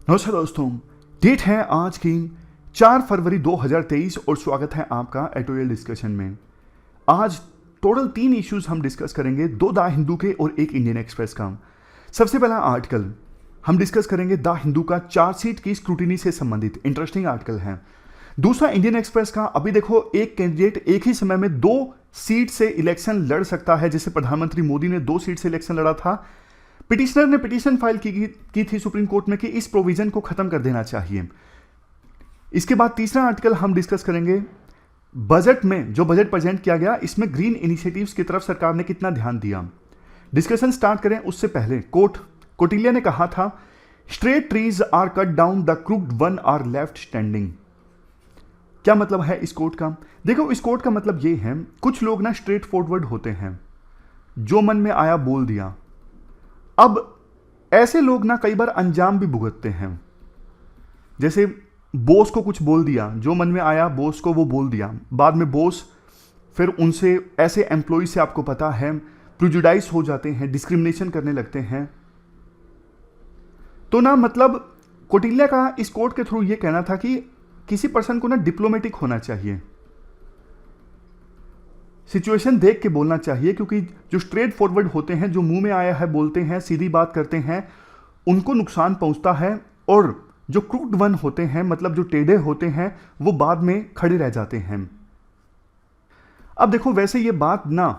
नमस्कार दोस्तों, डेट है आज की 4 फरवरी 2023 और स्वागत है आपका एडिटोरियल डिस्कशन में। आज टोटल 3 इश्यूज हम डिस्कस करेंगे, 2 द हिंदू के और एक इंडियन एक्सप्रेस का। सबसे पहला आर्टिकल हम डिस्कस करेंगे द हिंदू का चार्जशीट की स्क्रूटिनी से संबंधित, इंटरेस्टिंग आर्टिकल है। दूसरा इंडियन एक्सप्रेस का, अभी देखो एक कैंडिडेट एक ही समय में 2 सीट से इलेक्शन लड़ सकता है, जैसे प्रधानमंत्री मोदी ने 2 सीट से इलेक्शन लड़ा था। पिटिशनर ने पिटीशन फाइल की थी सुप्रीम कोर्ट में कि इस प्रोविजन को खत्म कर देना चाहिए। इसके बाद तीसरा आर्टिकल हम डिस्कस करेंगे बजट में, जो बजट प्रेजेंट किया गया, इसमें ग्रीन इनिशिएटिव्स की तरफ सरकार ने कितना ध्यान दिया। डिस्कशन स्टार्ट करें उससे पहले कौटिल्य ने कहा था, straight trees are cut down, the crooked one are left standing. क्या मतलब है इस कोट का? देखो, इस कोट का मतलब ये है, कुछ लोग ना स्ट्रेट फॉरवर्ड होते हैं, जो मन में आया बोल दिया। अब ऐसे लोग ना कई बार अंजाम भी भुगतते हैं। जैसे बॉस को कुछ बोल दिया, जो मन में आया बॉस को वो बोल दिया, बाद में बॉस फिर उनसे, ऐसे एम्प्लॉय से आपको पता है, प्रिजुडाइज हो जाते हैं, डिस्क्रिमिनेशन करने लगते हैं। तो ना मतलब कौटिल्य का इस कोर्ट के थ्रू ये कहना था कि किसी पर्सन को ना डिप्लोमेटिक होना चाहिए, सिचुएशन देख के बोलना चाहिए, क्योंकि जो स्ट्रेट फॉरवर्ड होते हैं, जो मुंह में आया है बोलते हैं, सीधी बात करते हैं, उनको नुकसान पहुंचता है। और जो क्रूक्ड वन होते हैं, मतलब जो टेढ़े होते हैं, वो बाद में खड़े रह जाते हैं। अब देखो, वैसे ये बात ना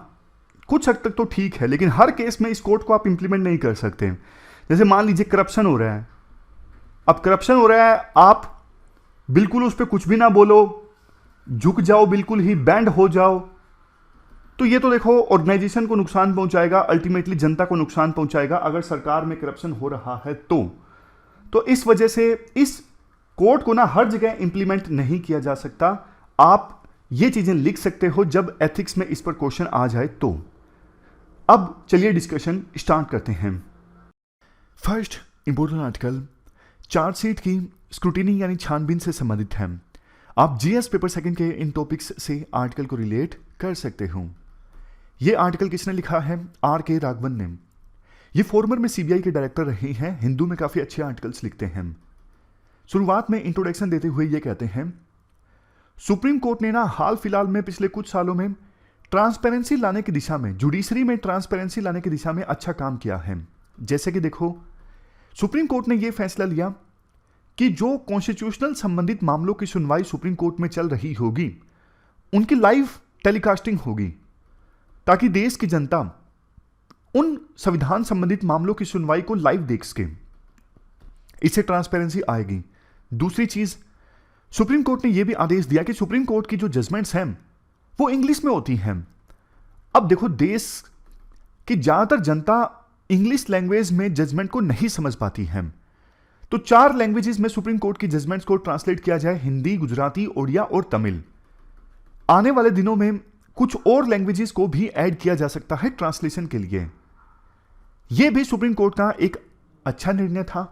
कुछ हद तक तो ठीक है, लेकिन हर केस में इस कोर्ट को आप इंप्लीमेंट नहीं कर सकते। जैसे मान लीजिए करप्शन हो रहा है, अब करप्शन हो रहा है, आप बिल्कुल उस पर कुछ भी ना बोलो, झुक जाओ, बिल्कुल ही बैंड हो जाओ, तो ये तो देखो ऑर्गेनाइजेशन को नुकसान पहुंचाएगा, अल्टीमेटली जनता को नुकसान पहुंचाएगा अगर सरकार में करप्शन हो रहा है तो इस वजह से इस कोड को ना हर जगह इंप्लीमेंट नहीं किया जा सकता। आप ये चीजें लिख सकते हो जब एथिक्स में इस पर क्वेश्चन आ जाए तो। अब चलिए डिस्कशन स्टार्ट करते हैं। फर्स्ट इंपोर्टेंट आर्टिकल चार्जशीट की स्क्रूटिनी यानी छानबीन से संबंधित है। आप जीएस पेपर सेकंड के इन टॉपिक्स से आर्टिकल को रिलेट कर सकते हो। ये आर्टिकल किसने लिखा है? आर के राघवन ने। ये फॉर्मर में सीबीआई के डायरेक्टर रहे हैं, हिंदू में काफी अच्छे आर्टिकल्स लिखते हैं। शुरुआत में इंट्रोडक्शन देते हुए ये कहते हैं, सुप्रीम कोर्ट ने ना हाल फिलहाल में पिछले कुछ सालों में ट्रांसपेरेंसी लाने की दिशा में, जुडिशरी में ट्रांसपेरेंसी लाने की दिशा में अच्छा काम किया है। जैसे कि देखो, सुप्रीम कोर्ट ने यह फैसला लिया कि जो कॉन्स्टिट्यूशनल संबंधित मामलों की सुनवाई सुप्रीम कोर्ट में चल रही होगी, उनकी लाइव टेलीकास्टिंग होगी, ताकि देश की जनता उन संविधान संबंधित मामलों की सुनवाई को लाइव देख सके। इससे ट्रांसपेरेंसी आएगी। दूसरी चीज, सुप्रीम कोर्ट ने यह भी आदेश दिया कि सुप्रीम कोर्ट की जो जजमेंट्स हैं वो इंग्लिश में होती हैं। अब देखो, देश की ज्यादातर जनता इंग्लिश लैंग्वेज में जजमेंट को नहीं समझ पाती है, तो 4 लैंग्वेजेस में सुप्रीम कोर्ट की जजमेंट्स को ट्रांसलेट किया जाए, हिंदी, गुजराती, ओडिया और तमिल। आने वाले दिनों में कुछ और लैंग्वेजेस को भी ऐड किया जा सकता है ट्रांसलेशन के लिए। यह भी सुप्रीम कोर्ट का एक अच्छा निर्णय था।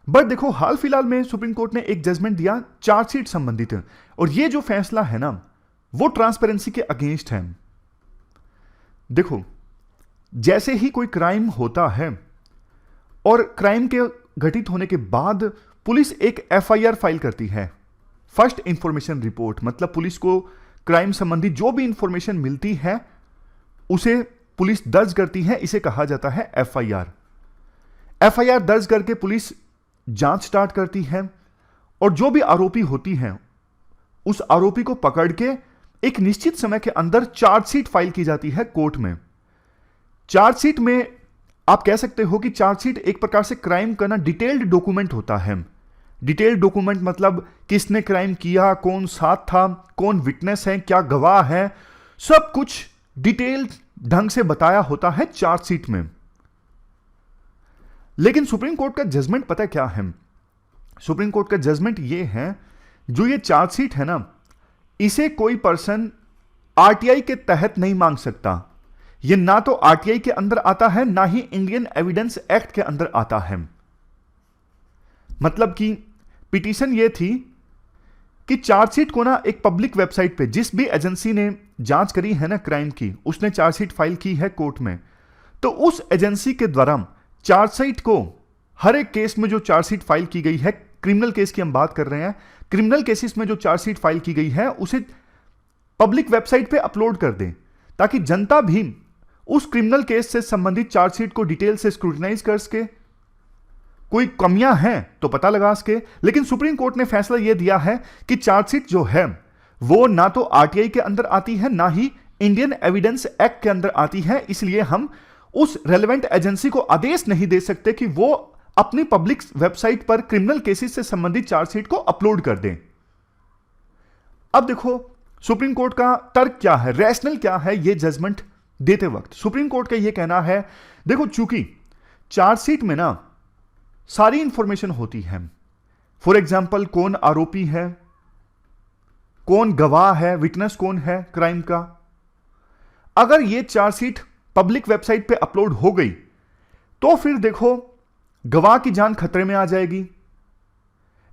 बट देखो, हाल फिलहाल में सुप्रीम कोर्ट ने एक जजमेंट दिया चार्जशीट संबंधित, और यह जो फैसला है ना, वो ट्रांसपेरेंसी के अगेंस्ट है। देखो, जैसे ही कोई क्राइम होता है और क्राइम के घटित होने के बाद पुलिस एक एफआईआर फाइल करती है, फर्स्ट इंफॉर्मेशन रिपोर्ट, मतलब पुलिस को क्राइम संबंधी जो भी इंफॉर्मेशन मिलती है उसे पुलिस दर्ज करती है, इसे कहा जाता है एफआईआर। एफआईआर दर्ज करके पुलिस जांच स्टार्ट करती है, और जो भी आरोपी होती है उस आरोपी को पकड़ के एक निश्चित समय के अंदर चार्जशीट फाइल की जाती है कोर्ट में। चार्जशीट में आप कह सकते हो कि चार्जशीट एक प्रकार से क्राइम का ना डिटेल्ड डॉक्यूमेंट होता है। डिटेल्ड डॉक्यूमेंट मतलब किसने क्राइम किया, कौन साथ था, कौन विटनेस है, क्या गवाह है, सब कुछ डिटेल्ड ढंग से बताया होता है चार्जशीट में। लेकिन सुप्रीम कोर्ट का जजमेंट पता क्या है? सुप्रीम कोर्ट का जजमेंट यह है, जो ये चार्जशीट है ना, इसे कोई पर्सन आरटीआई के तहत नहीं मांग सकता। यह ना तो आरटीआई के अंदर आता है, ना ही इंडियन एविडेंस एक्ट के अंदर आता है। मतलब कि पिटीशन ये थी कि चार्जशीट को ना एक पब्लिक वेबसाइट पे, जिस भी एजेंसी ने जांच करी है ना क्राइम की, उसने चार्जशीट फाइल की है कोर्ट में, तो उस एजेंसी के द्वारा चार्जशीट को हर एक केस में जो चार्जशीट फाइल की गई है, क्रिमिनल केस की हम बात कर रहे हैं, क्रिमिनल केसेस में जो चार्जशीट फाइल की गई है उसे पब्लिक वेबसाइट पे अपलोड कर दें, ताकि जनता भी उस क्रिमिनल केस से संबंधित चार्जशीट को डिटेल से स्क्रूटिनाइज कर सके, कोई कमियां हैं तो पता लगा सके। लेकिन सुप्रीम कोर्ट ने फैसला यह दिया है कि चार्जशीट जो है वो ना तो आरटीआई के अंदर आती है, ना ही इंडियन एविडेंस एक्ट के अंदर आती है, इसलिए हम उस रेलेवेंट एजेंसी को आदेश नहीं दे सकते कि वो अपनी पब्लिक वेबसाइट पर क्रिमिनल केसेस से संबंधित चार्जशीट को अपलोड कर दें। अब देखो सुप्रीम कोर्ट का तर्क क्या है, रैशनल क्या है ये जजमेंट देते वक्त। सुप्रीम कोर्ट का ये कहना है, देखो चूंकि चार्जशीट में ना सारी इंफॉर्मेशन होती है, फॉर एग्जाम्पल कौन आरोपी है, कौन गवाह है, विटनेस कौन है क्राइम का, अगर ये चार्जशीट पब्लिक वेबसाइट पे अपलोड हो गई तो फिर देखो गवाह की जान खतरे में आ जाएगी,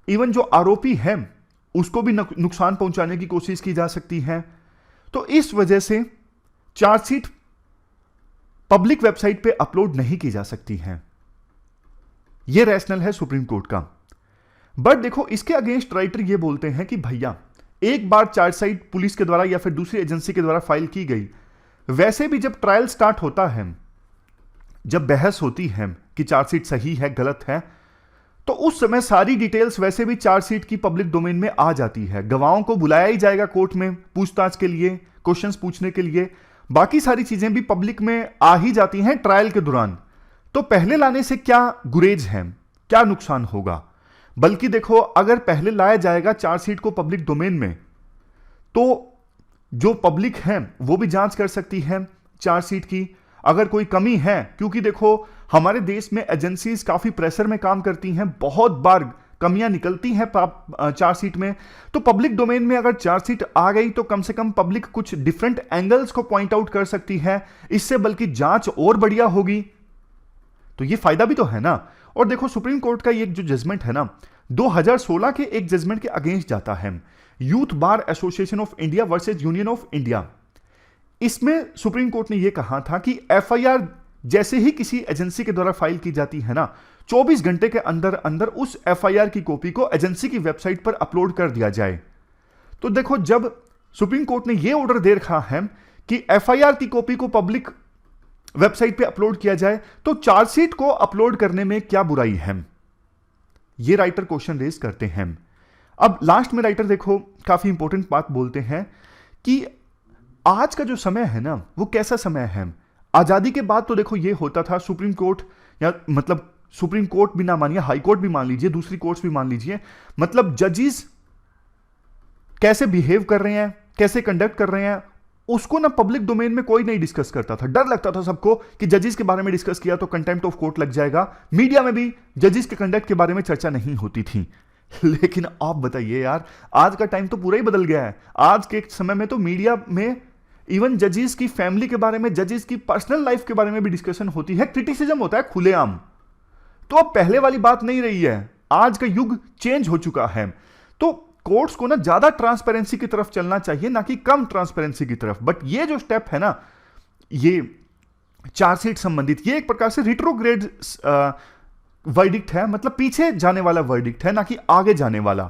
इवन जो आरोपी है उसको भी नुकसान पहुंचाने की कोशिश की जा सकती है। तो इस वजह से चार्जशीट पब्लिक वेबसाइट पे अपलोड नहीं की जा सकती है। यह रैशनल है सुप्रीम कोर्ट का। बट देखो इसके अगेंस्ट राइटर यह बोलते हैं कि भैया एक बार चार्जशीट पुलिस के द्वारा या फिर दूसरी एजेंसी के द्वारा फाइल की गई, वैसे भी जब ट्रायल स्टार्ट होता है, जब बहस होती है कि चार्जशीट सही है गलत है, तो उस समय सारी डिटेल्स वैसे भी चार्जशीट की पब्लिक डोमेन में आ जाती है। गवाहों को बुलाया ही जाएगा कोर्ट में पूछताछ के लिए, क्वेश्चंस पूछने के लिए, बाकी सारी चीजें भी पब्लिक में आ ही जाती हैं ट्रायल के दौरान। तो पहले लाने से क्या गुरेज है, क्या नुकसान होगा? बल्कि देखो अगर पहले लाया जाएगा चार्जशीट को पब्लिक डोमेन में, तो जो पब्लिक है वो भी जांच कर सकती है चार्जशीट की, अगर कोई कमी है, क्योंकि देखो हमारे देश में एजेंसीज काफी प्रेशर में काम करती हैं, बहुत बार कमियां निकलती हैं चार्जशीट में। तो पब्लिक डोमेन में अगर चार्जशीट आ गई तो कम से कम पब्लिक कुछ डिफरेंट एंगल्स को पॉइंट आउट कर सकती है, इससे बल्कि जांच और बढ़िया होगी। तो ये फायदा भी तो है ना। और देखो सुप्रीम कोर्ट का ये जो जजमेंट है ना 2016 के एक जजमेंट के अगेंस्ट जाता है, youth bar association of India versus Union of India. इसमें सुप्रीम कोर्ट ने यह कहा था कि एफआईआर जैसे ही किसी एजेंसी के द्वारा फाइल की जाती है ना, 24 घंटे के अंदर अंदर उस एफआईआर की कॉपी को एजेंसी की वेबसाइट पर अपलोड कर दिया जाए। तो देखो जब सुप्रीम कोर्ट ने यह ऑर्डर दे रखा है कि एफआईआर की कॉपी को पब्लिक वेबसाइट पे अपलोड किया जाए, तो चार्जशीट को अपलोड करने में क्या बुराई है? ये राइटर क्वेश्चन रेज करते हैं। अब लास्ट में राइटर देखो काफी इंपॉर्टेंट बात बोलते हैं कि आज का जो समय है ना वो कैसा समय है। आजादी के बाद तो देखो ये होता था, सुप्रीम कोर्ट या मतलब सुप्रीम कोर्ट भी ना मानिए, हाई कोर्ट भी मान लीजिए, दूसरी कोर्ट्स भी मान लीजिए, मतलब जजेस कैसे बिहेव कर रहे हैं, कैसे कंडक्ट कर रहे हैं, उसको ना पब्लिक डोमेन में कोई नहीं डिस्कस करता था। डर लगता था सबको कि जजेस के बारे में डिस्कस किया तो कंटेम्प्ट ऑफ कोर्ट लग जाएगा। मीडिया में भी जजेस के कंडक्ट के बारे में चर्चा नहीं होती थी। लेकिन आप बताइए यार, आज का टाइम तो पूरा ही बदल गया है। आज के समय में तो मीडिया में इवन जजेस की फैमिली के बारे में, जजेस की पर्सनल लाइफ के बारे में भी डिस्कशन होती है, क्रिटिसिज्म होता है खुलेआम। तो अब पहले वाली बात नहीं रही है, आज का युग चेंज हो चुका है। तो कोर्ट्स को ना ज्यादा ट्रांसपेरेंसी की तरफ चलना चाहिए, ना कि कम ट्रांसपेरेंसी की तरफ। बट ये जो स्टेप है ना, ये चार्जशीट संबंधित, ये एक प्रकार से रिट्रोग्रेड वर्डिक्ट है, मतलब पीछे जाने वाला वर्डिक्ट है, ना कि आगे जाने वाला।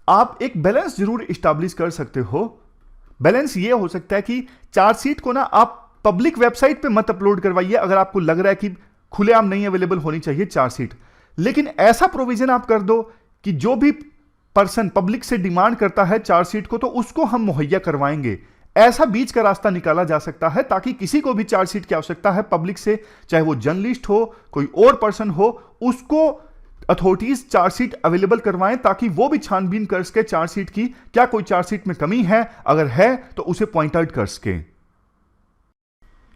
आप एक बैलेंस जरूर इस्टेब्लिश कर सकते हो। बैलेंस ये हो सकता है कि चार्जशीट को ना आप पब्लिक वेबसाइट पे मत अपलोड करवाइए अगर आपको लग रहा है कि खुलेआम नहीं अवेलेबल होनी चाहिए चार्जशीट, लेकिन ऐसा प्रोविजन आप कर दो कि जो भी पर्सन पब्लिक से डिमांड करता है चार्जशीट को, तो उसको हम मुहैया करवाएंगे। ऐसा बीच का रास्ता निकाला जा सकता है ताकि किसी को भी चार्जशीट की आवश्यकता है पब्लिक से, चाहे वो जर्नलिस्ट हो, कोई और पर्सन हो, उसको अथॉरिटीज चार्जशीट अवेलेबल करवाएं ताकि वो भी छानबीन कर सके चार्जशीट की, क्या कोई चार्जशीट में कमी है, अगर है तो उसे पॉइंट आउट कर सके।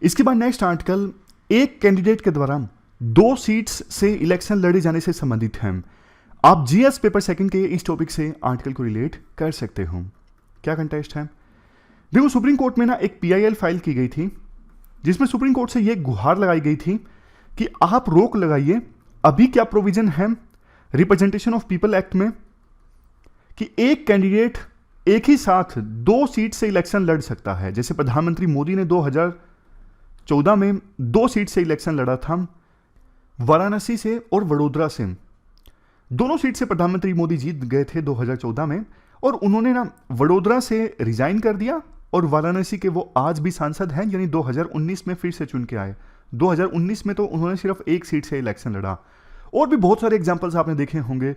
इसके बाद नेक्स्ट आर्टिकल एक कैंडिडेट के द्वारा 2 सीट्स से इलेक्शन लड़े जाने से संबंधित है। आप जीएस पेपर सेकंड के इस टॉपिक से आर्टिकल को रिलेट कर सकते हो। क्या कंटेस्ट है? देखो सुप्रीम कोर्ट में ना एक पीआईएल फाइल की गई थी जिसमें सुप्रीम कोर्ट से यह गुहार लगाई गई थी कि आप रोक लगाइए, अभी क्या प्रोविजन है रिप्रेजेंटेशन ऑफ पीपल एक्ट में कि एक कैंडिडेट एक ही साथ 2 सीट से इलेक्शन लड़ सकता है। जैसे प्रधानमंत्री मोदी ने 2014 में 2 सीट से इलेक्शन लड़ा था, वाराणसी से और वडोदरा से, दोनों सीट से प्रधानमंत्री मोदी जीत गए थे 2014 में, और उन्होंने ना वडोदरा से रिजाइन कर दिया और वाराणसी के वो आज भी सांसद हैं, यानी 2019 में फिर से चुन के आए। 2019 में तो उन्होंने सिर्फ एक सीट से इलेक्शन लड़ा। और भी बहुत सारे एग्जाम्पल्स आपने देखे होंगे,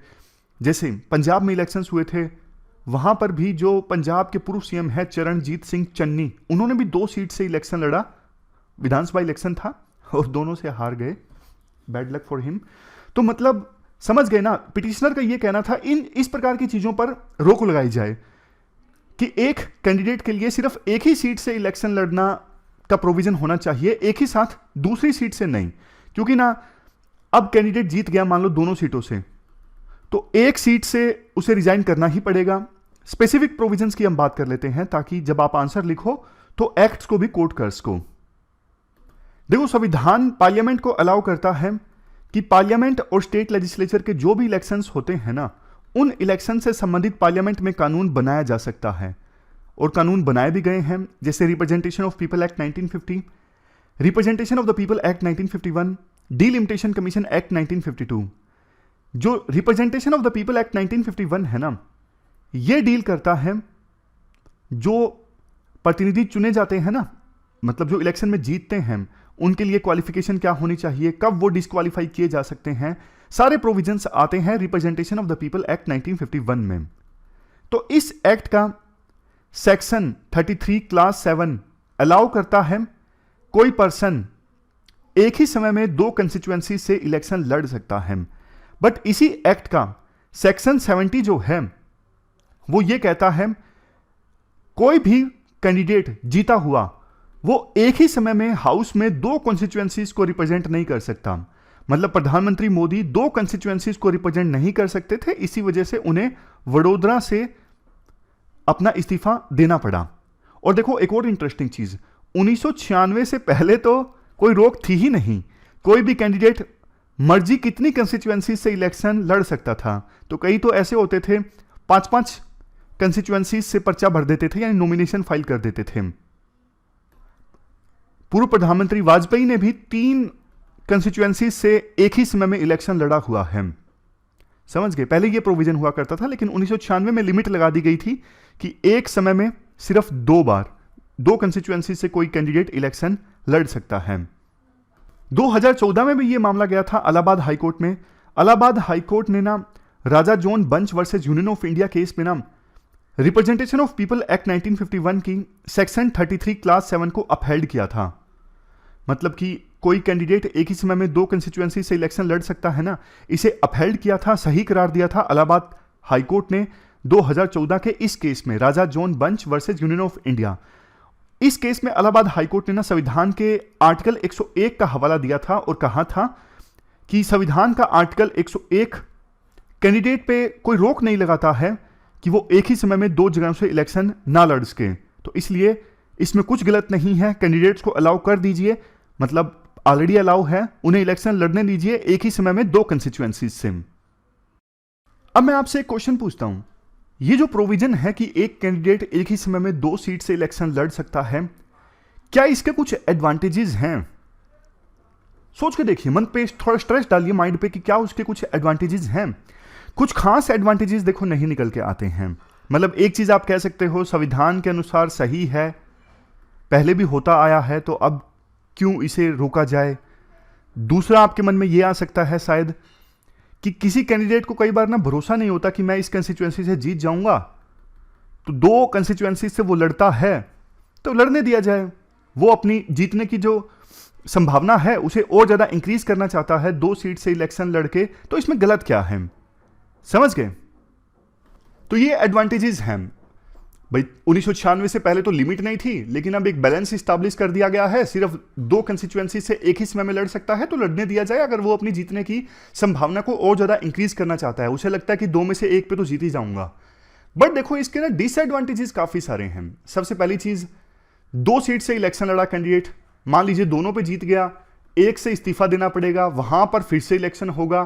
जैसे पंजाब में इलेक्शंस हुए थे, वहां पर भी जो पंजाब के पूर्व सीएम है चरणजीत सिंह चन्नी, उन्होंने भी 2 सीट से इलेक्शन लड़ा, विधानसभा इलेक्शन था और दोनों से हार गए। Bad luck for him. तो मतलब समझ गए ना, पिटिशनर का ये कहना था इस प्रकार की चीजों पर रोक लगाई जाए कि एक कैंडिडेट के लिए सिर्फ एक ही सीट से इलेक्शन लड़ना का प्रोविजन होना चाहिए, एक ही साथ दूसरी सीट से नहीं। क्योंकि ना अब कैंडिडेट जीत गया मान लो दोनों सीटों से, तो एक सीट से उसे रिजाइन करना ही पड़ेगा। स्पेसिफिक प्रोविजंस की हम बात कर लेते हैं ताकि जब आप आंसर लिखो तो एक्ट्स को भी कोट कर सको। देखो, संविधान पार्लियामेंट को अलाउ करता है कि पार्लियामेंट और स्टेट लेजिस्लेचर के जो भी इलेक्शंस होते हैं ना, उन इलेक्शन से संबंधित पार्लियामेंट में कानून बनाया जा सकता है, और कानून बनाए भी गए हैं। जैसे representation of people act 1950, representation of the people act 1951, delimitation commission act 1952। जो representation of the people act 1951 है ना, ये डील करता है जो प्रतिनिधि चुने जाते हैं ना, मतलब जो इलेक्शन में जीतते हैं, उनके लिए क्वालिफिकेशन क्या होनी चाहिए, कब वो डिस्क्वालीफाई किए जा सकते हैं, सारे प्रोविजंस आते हैं representation of the people act 1951 में। तो इस एक्ट का सेक्शन 33 क्लास 7 अलाउ करता है कोई पर्सन एक ही समय में 2 कंस्टिट्यूएंसी से इलेक्शन लड़ सकता है। बट इसी एक्ट का सेक्शन 70 जो है वो ये कहता है कोई भी कैंडिडेट जीता हुआ वो एक ही समय में हाउस में 2 कॉन्स्टिट्यूएंसीज को रिप्रेजेंट नहीं कर सकता। मतलब प्रधानमंत्री मोदी 2 कॉन्स्टिट्यूएंसीज को रिप्रेजेंट नहीं कर सकते थे, इसी वजह से उन्हें वडोदरा से अपना इस्तीफा देना पड़ा। और देखो एक और इंटरेस्टिंग चीज, 1996 से पहले तो कोई रोक थी ही नहीं, कोई भी कैंडिडेट मर्जी कितनी कंस्टिट्यूएंसी से इलेक्शन लड़ सकता था। तो कई तो ऐसे होते थे 5-5 कंस्टिट्यूएंसी से पर्चा भर देते थे, यानी नॉमिनेशन फाइल कर देते थे। पूर्व प्रधानमंत्री वाजपेयी ने भी 3 कंस्टिट्यूएंसी से एक ही समय में इलेक्शन लड़ा हुआ है। समझ गए, पहले यह प्रोविजन हुआ करता था, लेकिन 1996 में लिमिट लगा दी गई थी कि एक समय में सिर्फ 2 बार 2 कंस्टिट्यूएंसी से कोई कैंडिडेट इलेक्शन लड़ सकता है। 2014 में भी यह मामला गया था इलाहाबाद हाईकोर्ट में। इलाहाबाद हाईकोर्ट ने ना Raja John Bunch versus Union of India case में ना रिप्रेजेंटेशन ऑफ पीपल एक्ट 1951 की सेक्शन 33 क्लास 7 को अपहेल्ड किया था। मतलब कि कोई कैंडिडेट एक ही समय में 2 कंस्टिट्यूएंसी से इलेक्शन लड़ सकता है ना, इसे अपहेल्ड किया था, सही करार दिया था इलाहाबाद हाईकोर्ट ने 2014 के इस केस में, Raja John Bunch versus Union of India. इस केस में इलाहाबाद हाईकोर्ट ने ना संविधान के आर्टिकल 101 का हवाला दिया था और कहा था कि संविधान का आर्टिकल 101 कैंडिडेट पे कोई रोक नहीं लगाता है कि वो एक ही समय में 2 जगहों से इलेक्शन ना लड़ सके। तो इसलिए इसमें कुछ गलत नहीं है, कैंडिडेट्स को अलाउ कर दीजिए, मतलब ऑलरेडी अलाउ है, उन्हें इलेक्शन लड़ने दीजिए एक ही समय में 2 कंस्टिट्यूएंसीज से। अब मैं आपसे एक क्वेश्चन पूछता हूं, ये जो प्रोविजन है कि एक कैंडिडेट एक ही समय में 2 सीट से इलेक्शन लड़ सकता है, क्या इसके कुछ एडवांटेजेस हैं? सोच के देखिए, मन पे थोड़ा स्ट्रेस डालिए माइंड पे कि क्या उसके कुछ एडवांटेजेस हैं। कुछ खास एडवांटेजेस देखो नहीं निकल के आते हैं। मतलब एक चीज आप कह सकते हो संविधान के अनुसार सही है, पहले भी होता आया है, तो अब क्यों इसे रोका जाए। दूसरा आपके मन में यह आ सकता है शायद कि किसी कैंडिडेट को कई बार ना भरोसा नहीं होता कि मैं इस कंस्टिट्यूएंसी से जीत जाऊंगा, तो 2 कंस्टिट्यूएंसी से वो लड़ता है तो लड़ने दिया जाए। वो अपनी जीतने की जो संभावना है उसे और ज्यादा इंक्रीज करना चाहता है 2 सीट से इलेक्शन लड़के, तो इसमें गलत क्या है? समझ गए? तो ये एडवांटेजेस हैं भाई। 1996 से पहले तो लिमिट नहीं थी, लेकिन अब एक बैलेंस स्टैब्लिश कर दिया गया है, सिर्फ 2 कंस्टिट्यूएंसी से एक ही समय में लड़ सकता है तो लड़ने दिया जाए। अगर वो अपनी जीतने की संभावना को और ज्यादा इंक्रीज करना चाहता है, उसे लगता है कि 2 में से 1 पे तो जीत ही जाऊंगा। बट देखो इसके ना डिसएडवांटेजेस काफी सारे हैं। सबसे पहली चीज, 2 सीट से इलेक्शन लड़ा कैंडिडेट, मान लीजिए दोनों पे जीत गया, 1 से इस्तीफा देना पड़ेगा, वहां पर फिर से इलेक्शन होगा।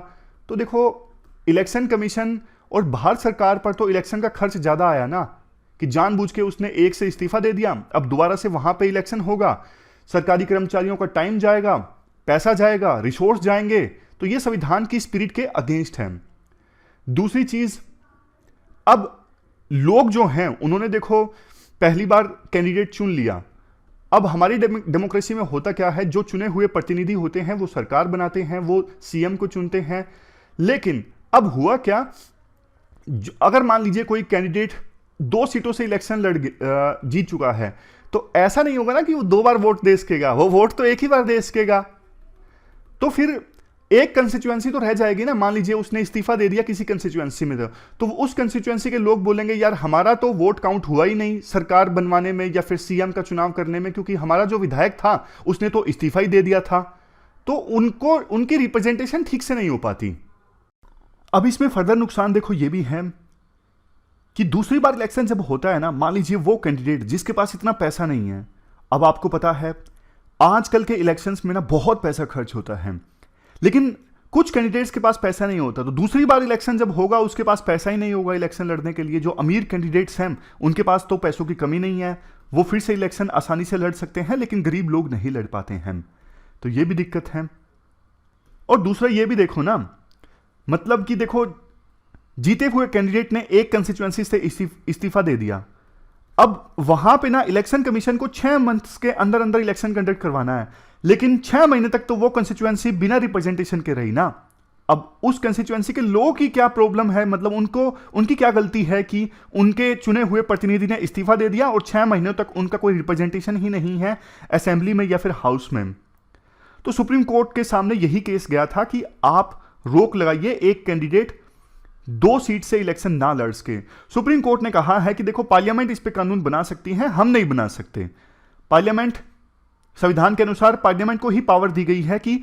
तो देखो इलेक्शन कमीशन और भारत सरकार पर तो इलेक्शन का खर्च ज्यादा आया ना, कि जानबूझ के उसने 1 से इस्तीफा दे दिया, अब दोबारा से वहां पे इलेक्शन होगा, सरकारी कर्मचारियों का टाइम जाएगा, पैसा जाएगा, रिसोर्स जाएंगे, तो ये संविधान की स्पिरिट के अगेंस्ट है। दूसरी चीज, अब लोग जो हैं उन्होंने देखो पहली बार कैंडिडेट चुन लिया। अब हमारी डेमोक्रेसी में होता क्या है, जो चुने हुए प्रतिनिधि होते हैं वो सरकार बनाते हैं, वो सीएम को चुनते हैं। लेकिन अब हुआ क्या, अगर मान लीजिए कोई कैंडिडेट 2 सीटों से इलेक्शन जीत चुका है, तो ऐसा नहीं होगा ना कि वो 2 बार वोट दे सकेगा, वो वोट तो एक ही बार दे सकेगा। तो फिर एक कंस्टिट्यूएंसी तो रह जाएगी ना। मान लीजिए उसने इस्तीफा दे दिया किसी कंस्टिट्यूएंसी में, तो उस कंस्टिट्यूएंसी के लोग बोलेंगे यार हमारा तो वोट काउंट हुआ ही नहीं सरकार बनवाने में या फिर सीएम का चुनाव करने में, क्योंकि हमारा जो विधायक था उसने तो इस्तीफा ही दे दिया था। तो उनको उनकी रिप्रेजेंटेशन ठीक से नहीं हो पाती। अब इसमें फर्दर नुकसान देखो ये भी है कि दूसरी बार इलेक्शन जब होता है ना, मान लीजिए वो कैंडिडेट जिसके पास इतना पैसा नहीं है, अब आपको पता है आजकल के इलेक्शंस में ना बहुत पैसा खर्च होता है, लेकिन कुछ कैंडिडेट्स के पास पैसा नहीं होता, तो दूसरी बार इलेक्शन जब होगा उसके पास पैसा ही नहीं होगा इलेक्शन लड़ने के लिए। जो अमीर कैंडिडेट्स हैं उनके पास तो पैसों की कमी नहीं है, वो फिर से इलेक्शन आसानी से लड़ सकते हैं, लेकिन गरीब लोग नहीं लड़ पाते हैं, तो ये भी दिक्कत है। और दूसरा ये भी देखो ना, मतलब कि देखो जीते हुए कैंडिडेट ने एक कंस्टिट्यूएंसी से इस्तीफा दे दिया, अब वहां पे ना इलेक्शन कमीशन को 6 मंथ्स के अंदर अंदर इलेक्शन कंडक्ट करवाना है, लेकिन 6 महीने तक तो वो कंस्टिट्यूएंसी बिना रिप्रेजेंटेशन के रही ना। अब उस कंस्टिट्यूएंसी के लोगों की क्या प्रॉब्लम है, मतलब उनकी क्या गलती है कि उनके चुने हुए प्रतिनिधि ने इस्तीफा दे दिया और 6 महीनों तक उनका कोई रिप्रेजेंटेशन ही नहीं है असेंबली में या फिर हाउस में। तो सुप्रीम कोर्ट के सामने यही केस गया था कि आप रोक लगाइए एक कैंडिडेट 2 सीट से इलेक्शन ना लड़ सके। सुप्रीम कोर्ट ने कहा है कि देखो पार्लियामेंट इस पे कानून बना सकती है, हम नहीं बना सकते। पार्लियामेंट, संविधान के अनुसार पार्लियामेंट को ही पावर दी गई है कि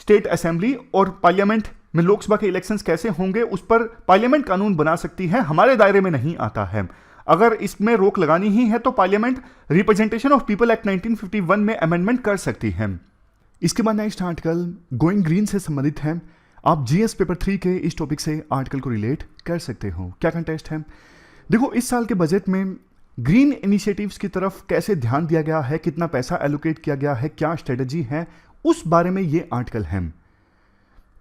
स्टेट असेंबली और पार्लियामेंट में लोकसभा के इलेक्शंस कैसे होंगे उस पर पार्लियामेंट कानून बना सकती है, हमारे दायरे में नहीं आता है। अगर इसमें रोक लगानी ही है तो parliament representation of people act 1951 में अमेंडमेंट कर सकती है। इसके बाद नेक्स्ट आर्टिकल गोइंग ग्रीन से संबंधित है। आप जीएस पेपर 3 के इस टॉपिक से आर्टिकल को रिलेट कर सकते हो। क्या कंटेस्ट है, देखो इस साल के बजट में ग्रीन इनिशिएटिव्स की तरफ कैसे ध्यान दिया गया है, कितना पैसा एलोकेट किया गया है, क्या स्ट्रेटजी है, उस बारे में ये आर्टिकल है।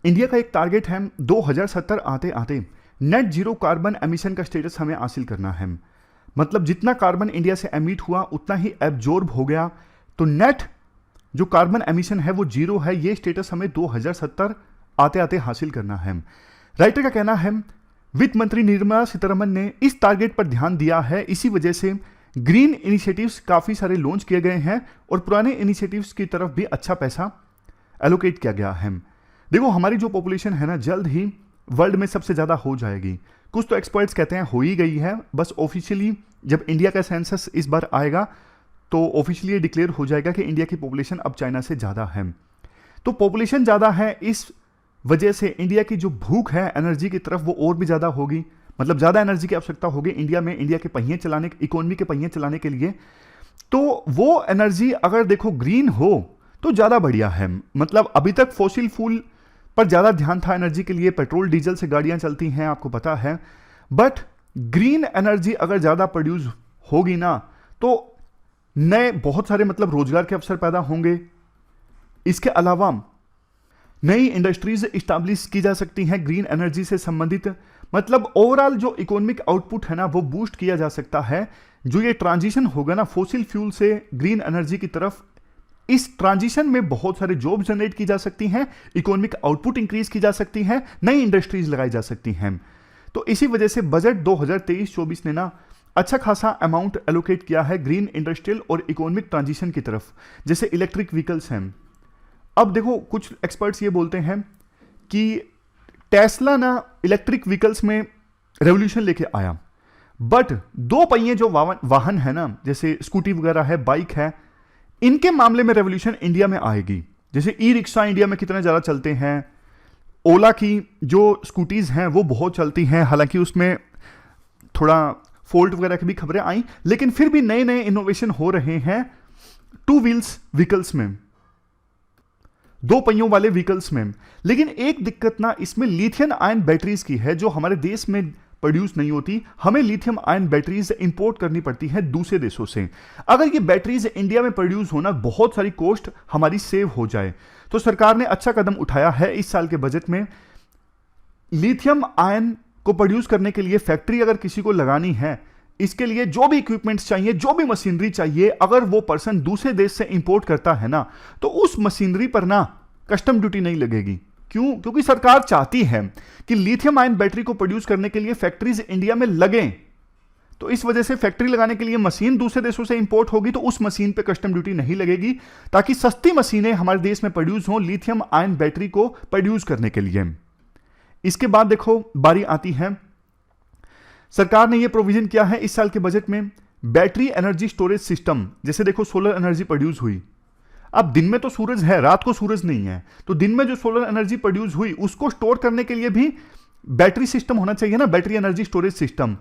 इंडिया का एक टारगेट है 2070 आते आते नेट जीरो कार्बन एमिशन का स्टेटस हमें हासिल करना है। मतलब जितना कार्बन इंडिया से एमिट हुआ उतना ही एब्जॉर्ब हो गया, तो नेट जो कार्बन एमिशन है वो जीरो है। ये स्टेटस हमें 2070 आते आते हासिल करना है। राइटर का कहना है वित्त मंत्री निर्मला सीतारमन ने इस टारगेट पर ध्यान दिया है, इसी वजह से ग्रीन इनिशिएटिव्स काफ़ी सारे लॉन्च किए गए हैं और पुराने इनिशिएटिव्स की तरफ भी अच्छा पैसा एलोकेट किया गया है। देखो हमारी जो पॉपुलेशन है ना जल्द ही वर्ल्ड में सबसे ज़्यादा हो जाएगी। कुछ तो एक्सपर्ट्स कहते हैं हो ही गई है, बस ऑफिशियली जब इंडिया का सेंसस इस बार आएगा तो ऑफिशियली डिक्लेयर हो जाएगा कि इंडिया की पॉपुलेशन अब चाइना से ज़्यादा है। तो पॉपुलेशन ज़्यादा है, इस वजह से इंडिया की जो भूख है एनर्जी की तरफ वो और भी ज़्यादा होगी। मतलब ज़्यादा एनर्जी की आवश्यकता होगी इंडिया में, इंडिया के पहिए चलाने, इकोनॉमी के पहिए चलाने के लिए। तो वो एनर्जी अगर देखो ग्रीन हो तो ज़्यादा बढ़िया है। मतलब अभी तक फॉसिल फ्यूल पर ज़्यादा ध्यान था एनर्जी के लिए, पेट्रोल डीजल से गाड़ियाँ चलती हैं आपको पता है, बट ग्रीन एनर्जी अगर ज़्यादा प्रोड्यूस होगी ना तो नए बहुत सारे मतलब रोजगार के अवसर पैदा होंगे। इसके अलावा नई इंडस्ट्रीज इस्टेब्लिश की जा सकती हैं ग्रीन एनर्जी से संबंधित। मतलब ओवरऑल जो इकोनॉमिक आउटपुट है ना वो बूस्ट किया जा सकता है। जो ये ट्रांजिशन होगा ना फॉसिल फ्यूल से ग्रीन एनर्जी की तरफ, इस ट्रांजिशन में बहुत सारे जॉब जनरेट की जा सकती हैं, इकोनॉमिक आउटपुट इंक्रीज की जा सकती है, नई इंडस्ट्रीज लगाई जा सकती हैं। तो इसी वजह से बजट 2023-24 ने ना अच्छा खासा अमाउंट एलोकेट किया है ग्रीन इंडस्ट्रियल और इकोनॉमिक ट्रांजिशन की तरफ, जैसे इलेक्ट्रिक व्हीकल्स हैं। अब देखो कुछ एक्सपर्ट्स ये बोलते हैं कि टेस्ला ना इलेक्ट्रिक व्हीकल्स में रेवोल्यूशन लेके आया, बट 2 पहिए जो वाहन है ना जैसे स्कूटी वगैरह है, बाइक है, इनके मामले में रेवोल्यूशन इंडिया में आएगी। जैसे ई रिक्शा इंडिया में कितने ज़्यादा चलते हैं, ओला की जो स्कूटीज़ हैं वो बहुत चलती हैं, हालांकि उसमें थोड़ा फॉल्ट वगैरह की भी खबरें आई, लेकिन फिर भी नए नए इनोवेशन हो रहे हैं 2 व्हील्स व्हीकल्स में, 2 पहियों वाले व्हीकल्स में। लेकिन एक दिक्कत ना इसमें लिथियम आयन बैटरीज की है, जो हमारे देश में प्रोड्यूस नहीं होती, हमें लिथियम आयन बैटरीज इंपोर्ट करनी पड़ती है दूसरे देशों से। अगर ये बैटरीज इंडिया में प्रोड्यूस होना, बहुत सारी कॉस्ट हमारी सेव हो जाए। तो सरकार ने अच्छा कदम उठाया है इस साल के बजट में। लिथियम आयन को प्रोड्यूस करने के लिए फैक्ट्री अगर किसी को लगानी है, इसके लिए जो भी इक्विपमेंट्स चाहिए, जो भी मशीनरी चाहिए, अगर वो पर्सन दूसरे देश से इंपोर्ट करता है ना, तो उस मशीनरी पर ना कस्टम ड्यूटी नहीं लगेगी। क्यों? क्योंकि सरकार चाहती है कि लिथियम आयन बैटरी को प्रोड्यूस करने के लिए फैक्ट्रीज इंडिया में लगें। तो इस वजह से फैक्ट्री लगाने के लिए मशीन दूसरे देशों से इंपोर्ट होगी, तो उस मशीन पे कस्टम ड्यूटी नहीं लगेगी, ताकि सस्ती मशीनें हमारे देश में प्रोड्यूस हो लिथियम आयन बैटरी को प्रोड्यूस करने के लिए। इसके बाद देखो बारी आती है, सरकार ने यह प्रोविजन किया है इस साल के बजट में, बैटरी एनर्जी स्टोरेज सिस्टम। जैसे देखो सोलर एनर्जी प्रोड्यूस हुई, अब दिन में तो सूरज है, रात को सूरज नहीं है, तो दिन में जो सोलर एनर्जी प्रोड्यूस हुई उसको स्टोर करने के लिए भी बैटरी सिस्टम होना चाहिए ना, बैटरी एनर्जी स्टोरेज सिस्टम।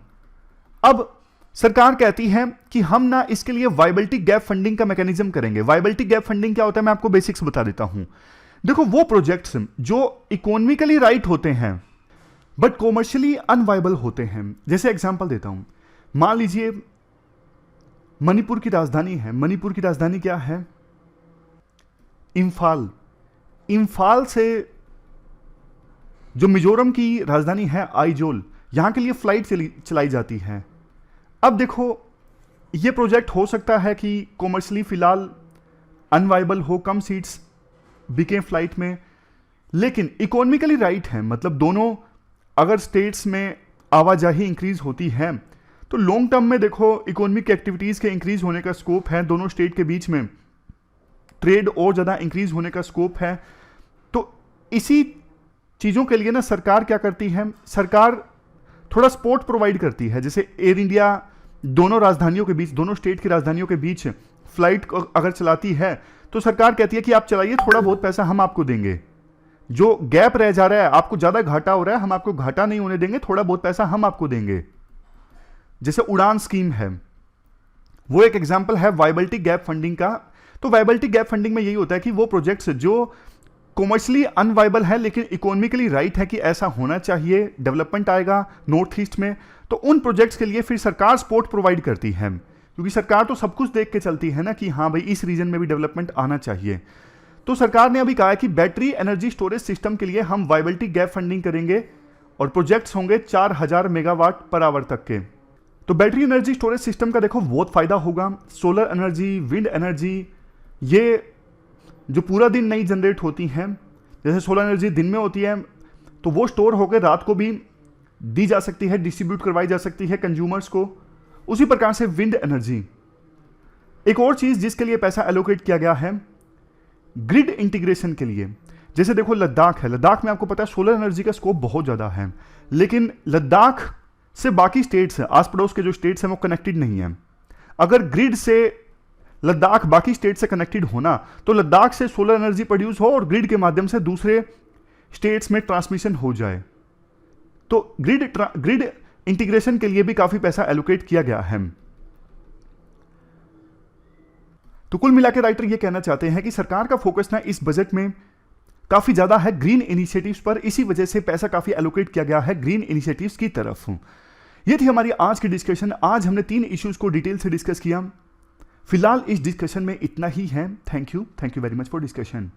अब सरकार कहती है कि हम ना इसके लिए वायबिलिटी गैप फंडिंग का मैकेनिज्म करेंगे। वायबिलिटी गैप फंडिंग क्या होता है, मैं आपको बेसिक्स बता देता हूं। देखो, वो प्रोजेक्ट्स जो इकोनॉमिकली राइट होते हैं बट कॉमर्शियली अनवाइबल होते हैं, जैसे एग्जांपल देता हूं, मान लीजिए मणिपुर की राजधानी है, मणिपुर की राजधानी क्या है, इंफाल। इंफाल से जो मिजोरम की राजधानी है आइजोल, यहां के लिए फ्लाइट चलाई जाती है। अब देखो, ये प्रोजेक्ट हो सकता है कि कॉमर्शियली फिलहाल अनवाइबल हो, कम सीट्स बिके फ्लाइट में, लेकिन इकोनॉमिकली राइट है। मतलब दोनों अगर स्टेट्स में आवाजाही इंक्रीज होती है तो लॉन्ग टर्म में देखो इकोनॉमिक एक्टिविटीज के इंक्रीज होने का स्कोप है, दोनों स्टेट के बीच में ट्रेड और ज़्यादा इंक्रीज होने का स्कोप है। तो इसी चीज़ों के लिए ना सरकार क्या करती है, सरकार थोड़ा सपोर्ट प्रोवाइड करती है। जैसे एयर इंडिया दोनों राजधानियों के बीच, दोनों स्टेट की राजधानियों के बीच फ्लाइट अगर चलाती है तो सरकार कहती है कि आप चलाइए, थोड़ा बहुत पैसा हम आपको देंगे। जो गैप रह जा रहा है, आपको ज़्यादा घाटा हो रहा है, हम आपको घाटा नहीं होने देंगे, थोड़ा बहुत पैसा हम आपको देंगे। जैसे उड़ान स्कीम है, वो एक एग्जाम्पल है वायबिलिटी गैप फंडिंग का। तो वायबिलिटी गैप फंडिंग में यही होता है कि वो प्रोजेक्ट्स जो कॉमर्शियली अनवाइबल है लेकिन इकोनॉमिकली राइट है कि ऐसा होना चाहिए, डेवलपमेंट आएगा नॉर्थ ईस्ट में, तो उन प्रोजेक्ट्स के लिए फिर सरकार सपोर्ट प्रोवाइड करती है। क्योंकि सरकार तो सब कुछ देख के चलती है ना कि हाँ भाई इस रीजन में भी डेवलपमेंट आना चाहिए। तो सरकार ने अभी कहा है कि बैटरी एनर्जी स्टोरेज सिस्टम के लिए हम वायबिलिटी गैप फंडिंग करेंगे और प्रोजेक्ट्स होंगे 4000 मेगावाट पर आवर तक के। तो बैटरी एनर्जी स्टोरेज सिस्टम का देखो बहुत फायदा होगा। सोलर एनर्जी, विंड एनर्जी, ये जो पूरा दिन नहीं जनरेट होती हैं, जैसे सोलर एनर्जी दिन में होती है तो वो स्टोर होकर रात को भी दी जा सकती है, डिस्ट्रीब्यूट करवाई जा सकती है कंज्यूमर्स को। उसी प्रकार से विंड एनर्जी। एक और चीज जिसके लिए पैसा एलोकेट किया गया है, ग्रिड इंटीग्रेशन के लिए। जैसे देखो लद्दाख है, लद्दाख में आपको पता है सोलर एनर्जी का स्कोप बहुत ज्यादा है, लेकिन लद्दाख से बाकी स्टेट्स है, आस पड़ोस के जो स्टेट्स हैं वो कनेक्टेड नहीं है। अगर ग्रिड से लद्दाख बाकी स्टेट से कनेक्टेड होना तो लद्दाख से सोलर एनर्जी प्रोड्यूस हो और ग्रिड के माध्यम से दूसरे स्टेट्स में ट्रांसमिशन हो जाए। तो ग्रिड इंटीग्रेशन के लिए भी काफी पैसा एलोकेट किया गया है। तो कुल मिलाकर राइटर ये कहना चाहते हैं कि सरकार का फोकस ना इस बजट में काफी ज्यादा है ग्रीन इनिशिएटिव्स पर, इसी वजह से पैसा काफी एलोकेट किया गया है ग्रीन इनिशिएटिव्स की तरफ। ये थी हमारी आज की डिस्कशन। आज हमने 3 इश्यूज को डिटेल से डिस्कस किया। फिलहाल इस डिस्कशन में इतना ही है। Thank you very much for discussion.